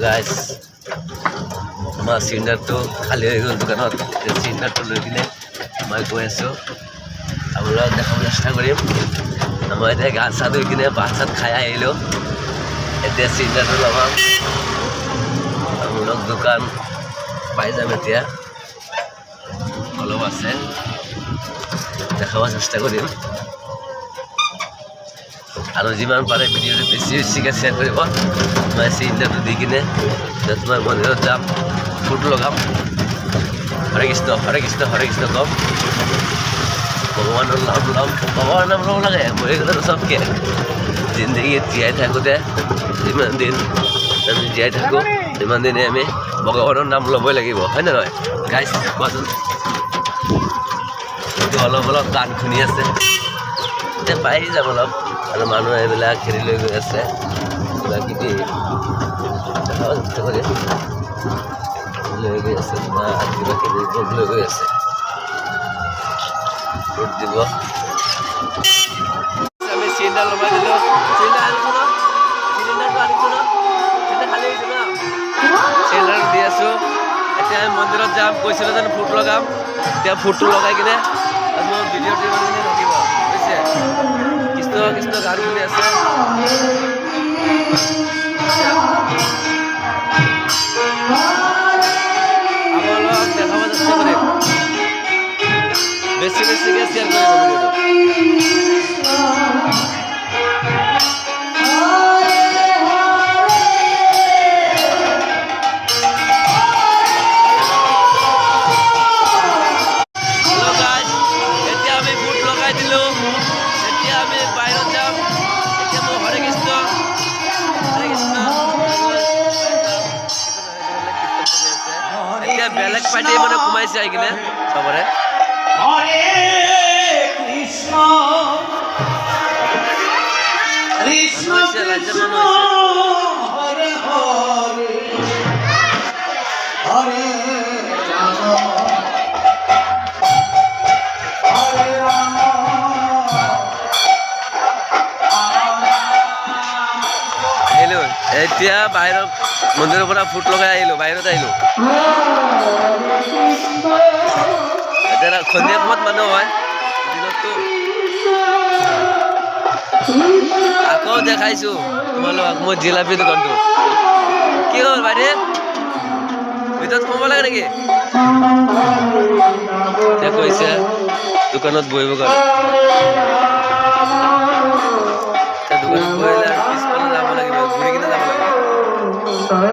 guys আমাৰ চিলিণ্ডাৰটো খালী হৈ গ'ল দোকানত চিলিণ্ডাৰটো লৈ কিনে মই গৈ আছোঁ আপোনালোকক দেখাবলৈ চেষ্টা কৰিম মই এতিয়া গা চা ধুই কিনে ভাত চাত খাই আহিলোঁ এতিয়া চিলিণ্ডাৰটো লগাম আপোনালোক দোকান পাই যাম এতিয়া অলপ আছে দেখাব চেষ্টা কৰিম আৰু যিমান পাৰে ভিডিঅ'টো বেছি বেছিকৈ শ্বেয়াৰ কৰিব মই চিলিণ্ডাৰটো দি কিনে মই মন্দিৰত যাম ফটো লগাম হৰে কৃষ্ণ কম ভগৱানৰ নাম ল'ম ভগৱানৰ নাম ল'ব লাগে মৰি গ'লে চবকে জিন্দগীত জীয়াই থাকোঁতে যিমান দিন আমি জীয়াই থাকোঁ সিমান দিনে আমি ভগৱানৰ নাম ল'বই লাগিব হয় নে নহয় গাইজ কোৱাচোন অলপ অলপ গান শুনি আছে এতিয়া পাই যাম অলপ আৰু মানুহ এইবিলাক খেলি লৈ গৈ আছে কিবা কিবি দেখাব চেষ্টা কৰি লৈ গৈ আছে কিবা কিবি লৈ গৈ আছে ভোট দিব আমি চিলিণ্ডাৰ লগাই দিলোঁ চিলিণ্ডাৰ আনিছোঁ ন চিলিণ্ডাৰটো আনিছোঁ ন চিলিণ্ডাৰ খালী হৈছোঁ ন চিলিণ্ডাৰটো দি আছোঁ এতিয়া আমি মন্দিৰত যাম কৈছিলোঁ যেন ফুট লগাম এতিয়া ফুটটো লগাই কিনে মোৰ ভিডিঅ'টো ইমান কিনে থাকিব বুজিছে কৃষ্ণ কৃষ্ণ গান শুনি আছে আপোনালোকক দেখাব চেষ্টা কৰিম বেছি বেছিকৈ শ্বেয়াৰ কৰিব ভিডিঅ'টো বেলেগ পাৰ্টি মানে সোমাইছে আহি কিনে চবৰে আহিলোঁ এতিয়া বাহিৰত মন্দিৰৰ পৰা ফুট লগাই আহিলোঁ বাহিৰত আহিলোঁ এতিয়া সন্ধিয়া সময়ত মানুহ হয় দিনততো আকৌ দেখাইছোঁ তোমালোকক মোৰ জিলাপি দোকানটো কি হ'ল বাইদেউ ভিতৰত সোমাব লাগে নেকি এতিয়া কৈছে দোকানত বহিব কাৰণে দোকানত বহি